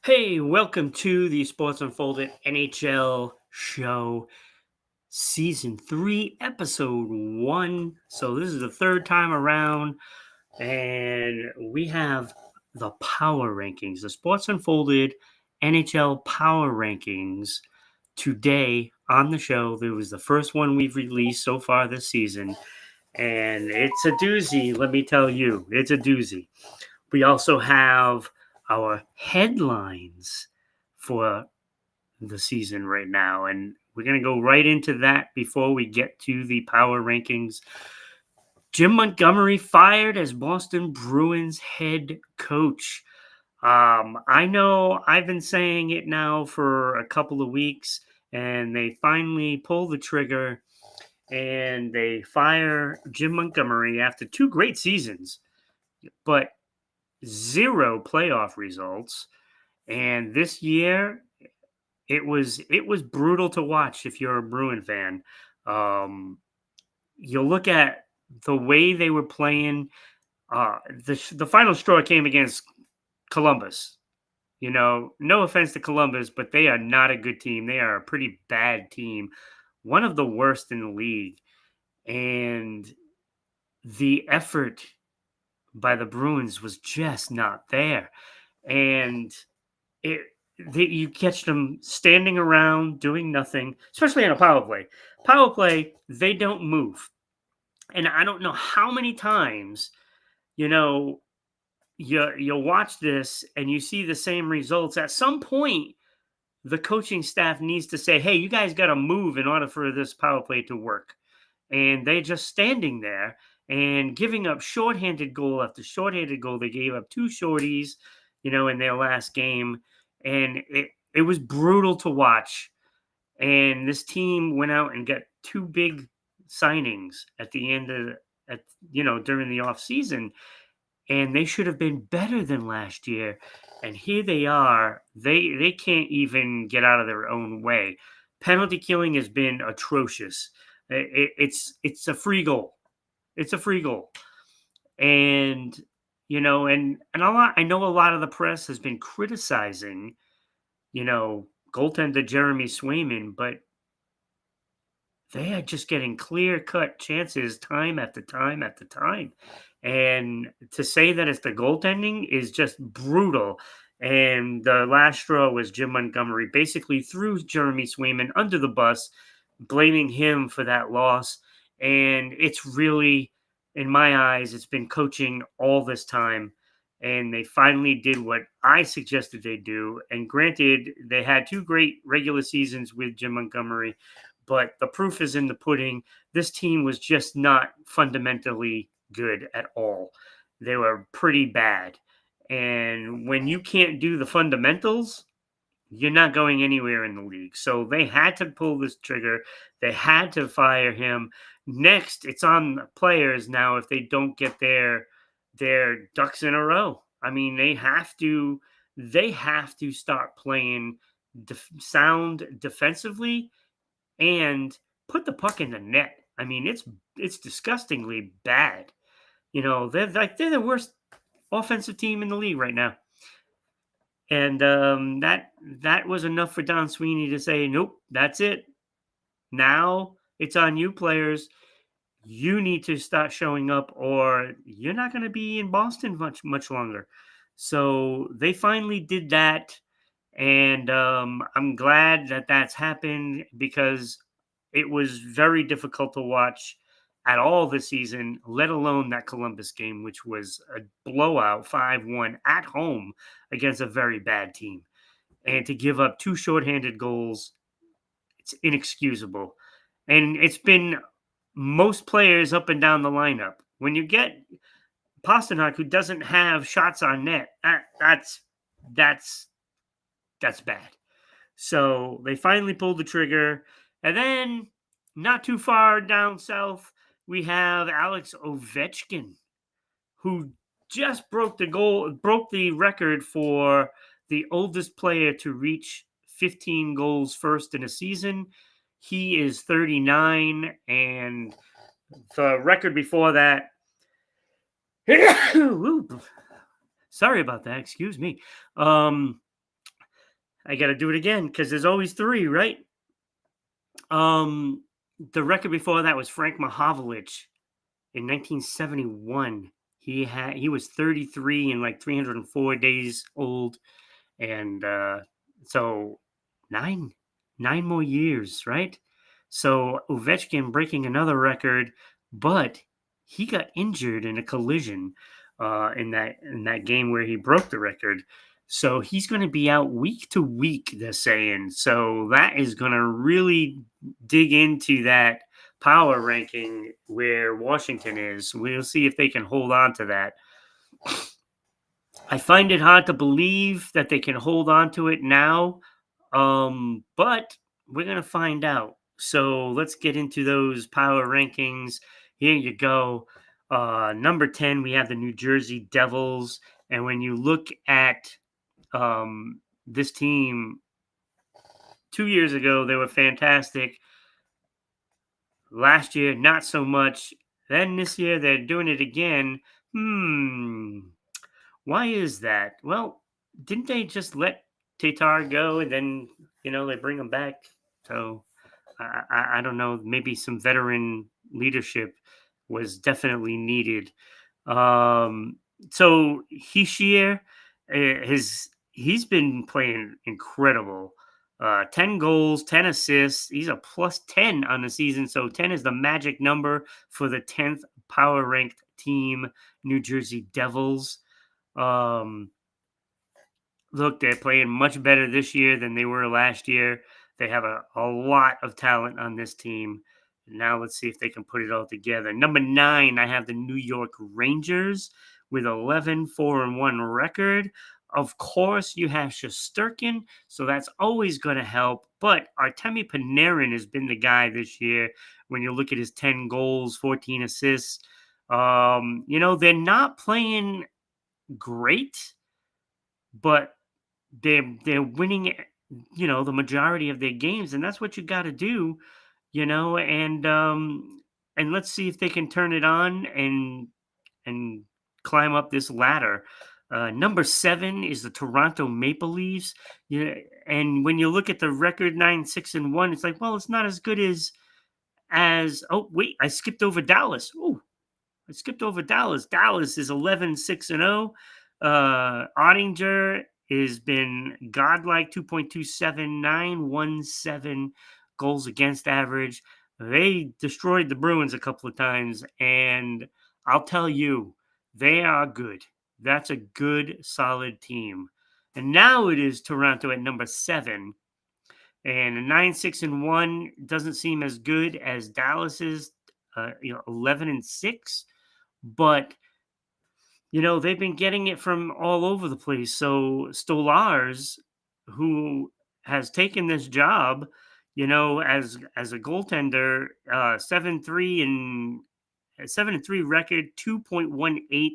Hey, welcome to the Sports Unfolded NHL show, season 3, episode 1. So, this is the third time around, and we have the power rankings, the Sports Unfolded NHL power rankings today on the show. There was the first one we've released so far this season, and it's a doozy, let me tell you. It's a doozy. We also have our headlines for the season right now, and we're going to go right into that before we get to the power rankings. Jim Montgomery fired as Boston Bruins head coach. I know I've been saying it now for a couple of weeks, and they finally pull the trigger and they fire Jim Montgomery after 2 great seasons, but 0 playoff results. And this year, it was brutal to watch if you're a Bruin fan. Um, you look at the way they were playing. The final straw came against Columbus. No offense to Columbus, but they are not a good team. They are a pretty bad team, one of the worst in the league. And the effort by the Bruins was just not there. And it you catch them standing around doing nothing, especially on a power play. Power play, they don't move. And I don't know how many times, you know, you'll watch this and you see the same results. At some point, the coaching staff needs to say, hey, you guys got to move in order for this power play to work. And they're just standing there and giving up shorthanded goal after shorthanded goal. They gave up 2 shorties, in their last game. And it was brutal to watch. And this team went out and got 2 big signings at the end of during the off season, and they should have been better than last year. And here they are. They can't even get out of their own way. Penalty killing has been atrocious. It's a free goal. It's a free goal. And and I know a lot of the press has been criticizing, goaltender Jeremy Swayman, but they are just getting clear cut chances time after time after time. And to say that it's the goaltending is just brutal. And the last straw was Jim Montgomery basically threw Jeremy Swayman under the bus, blaming him for that loss. And it's really, in my eyes, it's been coaching all this time. And they finally did what I suggested they do. And granted, they had 2 great regular seasons with Jim Montgomery, but the proof is in the pudding. This team was just not fundamentally good at all. They were pretty bad. And when you can't do the fundamentals, you're not going anywhere in the league. So they had to pull this trigger. They had to fire him. Next, it's on the players now if they don't get their ducks in a row. I mean, they have to start playing sound defensively and put the puck in the net. I mean, it's disgustingly bad. They're the worst offensive team in the league right now. And that was enough for Don Sweeney to say, nope, that's it. Now it's on you players. You need to start showing up, or you're not going to be in Boston much longer. So they finally did that. And I'm glad that that's happened because it was very difficult to watch at all this season, let alone that Columbus game, which was a blowout 5-1 at home against a very bad team. And to give up 2 shorthanded goals, it's inexcusable. And it's been most players up and down the lineup. When you get Pasternak, who doesn't have shots on net, that's bad. So they finally pulled the trigger. And then not too far down south, we have Alex Ovechkin, who just broke the record for the oldest player to reach 15 goals first in a season. He is 39, and the record before that. Sorry about that. Excuse me. I got to do it again because there's always three, right? Um, the record before that was Frank Mahovlich in 1971. He was 33 and like 304 days old, and so nine nine more years, right? So Ovechkin breaking another record, but he got injured in a collision in that game where he broke the record. So he's going to be out week to week, they're saying. So that is going to really dig into that power ranking where Washington is. We'll see if they can hold on to that. I find it hard to believe that they can hold on to it now, but we're going to find out. So let's get into those power rankings. Here you go. Number 10, we have the New Jersey Devils. And when you look at this team 2 years ago, they were fantastic. Last year, not so much. Then this year, they're doing it again. Why is that? Well, didn't they just let Tatar go and then they bring him back? So I don't know. Maybe some veteran leadership was definitely needed. Um, so Hischier, he's been playing incredible. 10 goals, 10 assists. He's a plus 10 on the season. So 10 is the magic number for the 10th power ranked team, New Jersey Devils. Um, Look, they're playing much better this year than they were last year. They have a lot of talent on this team. Now let's see if they can put it all together. Number 9, I have the New York Rangers with 11-4-1 record. Of course, you have Shesterkin, so that's always going to help. But Artemi Panarin has been the guy this year. When you look at his 10 goals, 14 assists, they're not playing great, but they're winning, the majority of their games, and that's what you got to do, and let's see if they can turn it on and climb up this ladder. Number 7 is the Toronto Maple Leafs. Yeah, and when you look at the record 9-6-1, it's like, well, it's not as good as. Oh wait, I skipped over Dallas. Oh, I skipped over Dallas. Dallas is 11-6-0. Ottinger has been godlike, 2.27917 goals against average. They destroyed the Bruins a couple of times, and I'll tell you, they are good. That's a good, solid team. And now it is Toronto at number 7. And a 9-6-1 doesn't seem as good as Dallas's 11-6, but they've been getting it from all over the place. So Stolars, who has taken this job, as a goaltender, 7-3 and a 7-3 record, 2.18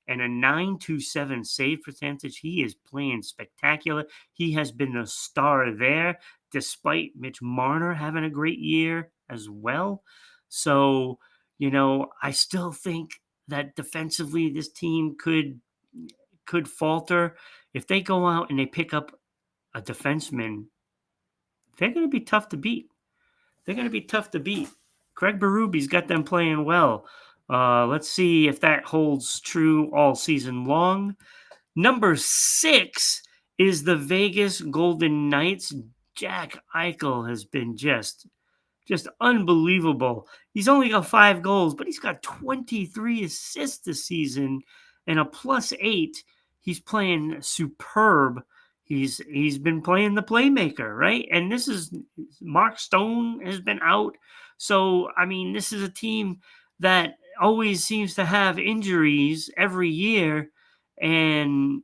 and a 927 save percentage. He is playing spectacular. He has been the star there, despite Mitch Marner having a great year as well. So, I still think that defensively this team could falter. If they go out and they pick up a defenseman, they're going to be tough to beat. Craig Berube's got them playing well. Let's see if that holds true all season long. Number 6 is the Vegas Golden Knights. Jack Eichel has been just unbelievable. He's only got 5 goals, but he's got 23 assists this season and a +8. He's playing superb. He's been playing the playmaker, right? And this is Mark Stone has been out. So, I mean, this is a team that always seems to have injuries every year, and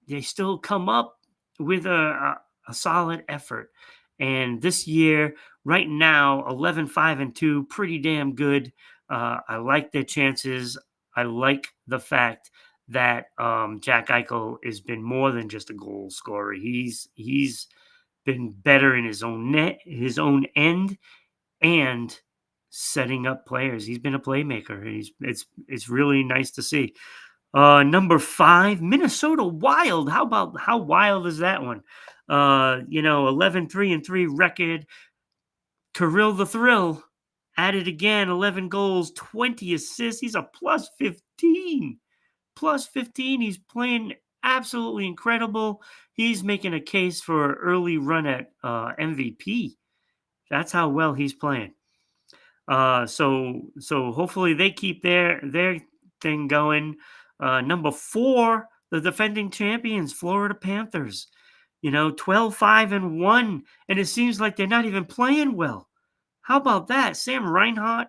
they still come up with a solid effort. And this year, right now, 11-5-2, pretty damn good. I like their chances. I like the fact that Jack Eichel has been more than just a goal scorer. He's been better in his own end, and setting up players. He's been a playmaker. It's really nice to see. Number 5, Minnesota Wild. How wild is that one? 11-3-3 record. Kirill the Thrill added again 11 goals, 20 assists. He's a plus 15. Plus 15. He's playing absolutely incredible. He's making a case for an early run at MVP. That's how well he's playing. So hopefully they keep their thing going. Number 4, the defending champions, Florida Panthers. 12-5-1, and it seems like they're not even playing well. How about that? Sam Reinhart,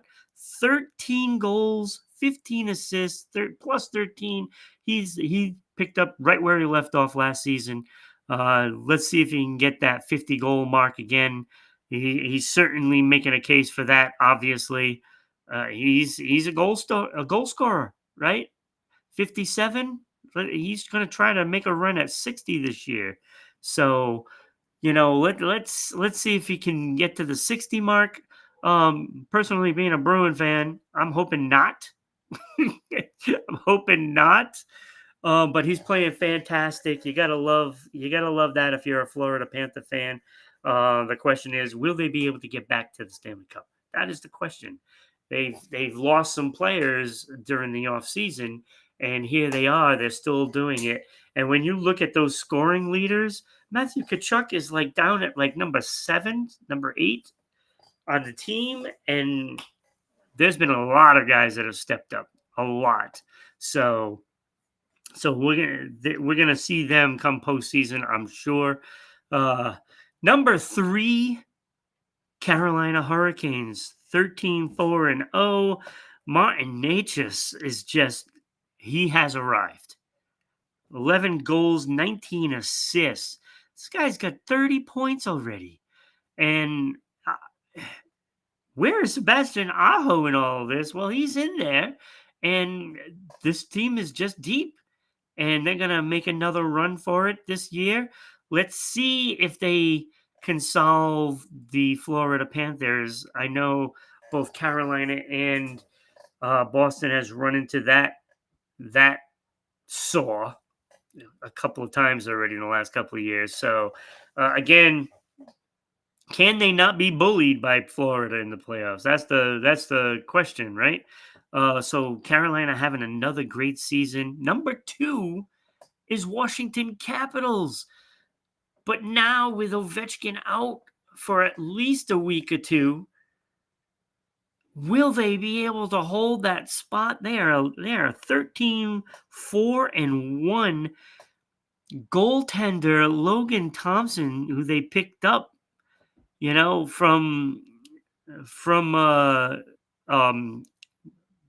13 goals, 15 assists, plus 13. He picked up right where he left off last season. Let's see if he can get that 50 goal mark again. He's certainly making a case for that. Obviously, he's a goal scorer, right? 57. He's going to try to make a run at 60 this year. So let's see if he can get to the 60 mark. Personally, being a Bruin fan, I'm hoping not. I'm hoping not. But he's playing fantastic. You gotta love that if you're a Florida Panther fan. The question is, will they be able to get back to the Stanley Cup? That is the question. They've lost some players during the off season, and here they are. They're still doing it. And when you look at those scoring leaders, Matthew Tkachuk is like down at like number 7, number 8 on the team, and there's been a lot of guys that have stepped up, a lot. So we're gonna see them come postseason, I'm sure. Number 3, Carolina Hurricanes, 13-4-0. Martin Necas he has arrived. 11 goals, 19 assists. This guy's got 30 points already. And where is Sebastian Aho in all of this? Well, he's in there, and this team is just deep, and they're going to make another run for it this year. Let's see if they can solve the Florida Panthers. I know both Carolina and Boston has run into that saw a couple of times already in the last couple of years. So, again, can they not be bullied by Florida in the playoffs? That's the question, right? So Carolina having another great season. Number 2 is Washington Capitals. But now with Ovechkin out for at least a week or two, will they be able to hold that spot? They are 13-4-1. Goaltender Logan Thompson, who they picked up, from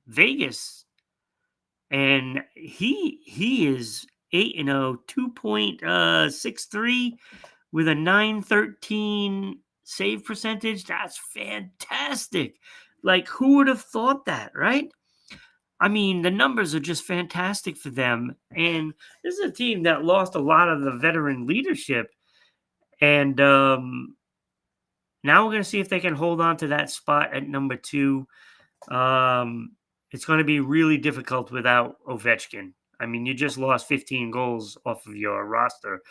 Vegas, and he is 8-0, 2.63 with a 913 save percentage. That's fantastic. Like, who would have thought that, right? I mean, the numbers are just fantastic for them. And this is a team that lost a lot of the veteran leadership. And now we're going to see if they can hold on to that spot at number 2. It's going to be really difficult without Ovechkin. I mean, you just lost 15 goals off of your roster,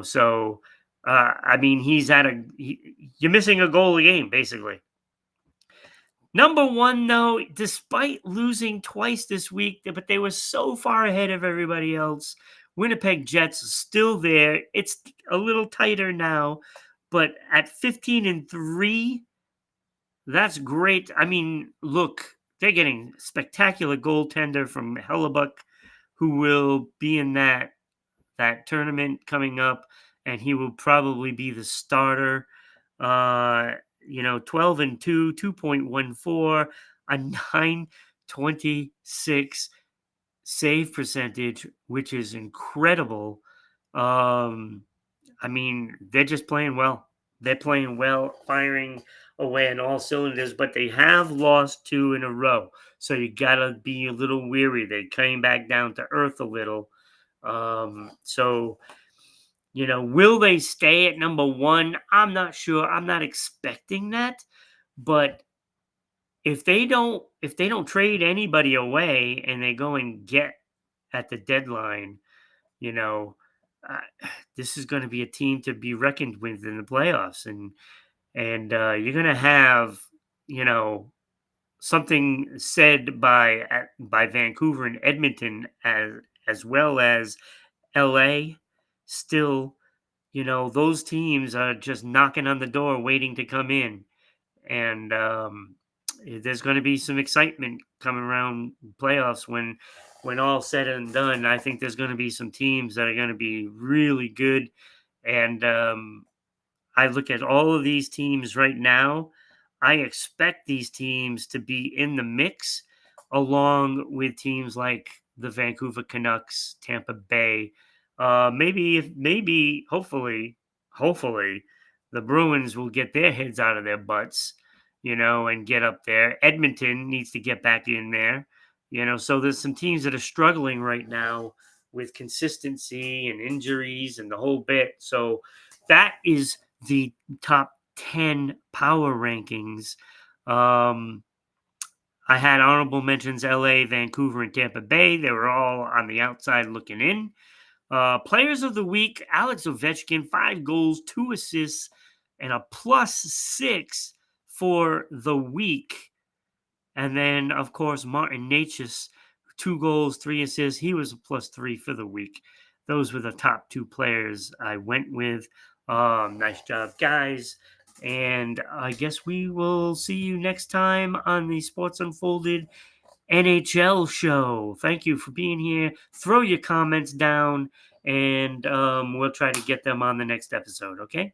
So, I mean, you're missing a goal a game, basically. Number 1, though, despite losing twice this week, but they were so far ahead of everybody else. Winnipeg Jets are still there. It's a little tighter now, but at 15-3, that's great. I mean, look, they're getting spectacular goaltender from Hellebuck, who will be in that tournament coming up, and he will probably be the starter. 12-2, 2.14, a 926 save percentage, which is incredible. I mean, they're just playing well. They're playing well, firing away on all cylinders, but they have lost 2 in a row. So you got to be a little weary. They came back down to earth a little. Will they stay at number 1? I'm not sure. I'm not expecting that. But if they don't trade anybody away and they go and get at the deadline, you know, uh, this is going to be a team to be reckoned with in the playoffs, and you're going to have, you know, something said by Vancouver and Edmonton as well as LA. Still, you know, those teams are just knocking on the door waiting to come in, and there's going to be some excitement coming around playoffs when all said and done. I think there's going to be some teams that are going to be really good, and I look at all of these teams right now. I expect these teams to be in the mix along with teams like the Vancouver Canucks, Tampa Bay. Hopefully, the Bruins will get their heads out of their butts, you know, and get up there. Edmonton needs to get back in there, you know. So there's some teams that are struggling right now with consistency and injuries and the whole bit. So that is the top 10 power rankings. Um, I had honorable mentions LA, Vancouver, and Tampa Bay. They were all on the outside looking in. Players of the week, Alex Ovechkin, 5 goals, 2 assists, and a +6 for the week. And then, of course, Martin Necas, 2 goals, 3 assists. He was a +3 for the week. Those were the top 2 players I went with. Nice job, guys. And I guess we will see you next time on the Sports Unfolded NHL show. Thank you for being here. Throw your comments down, and we'll try to get them on the next episode, okay?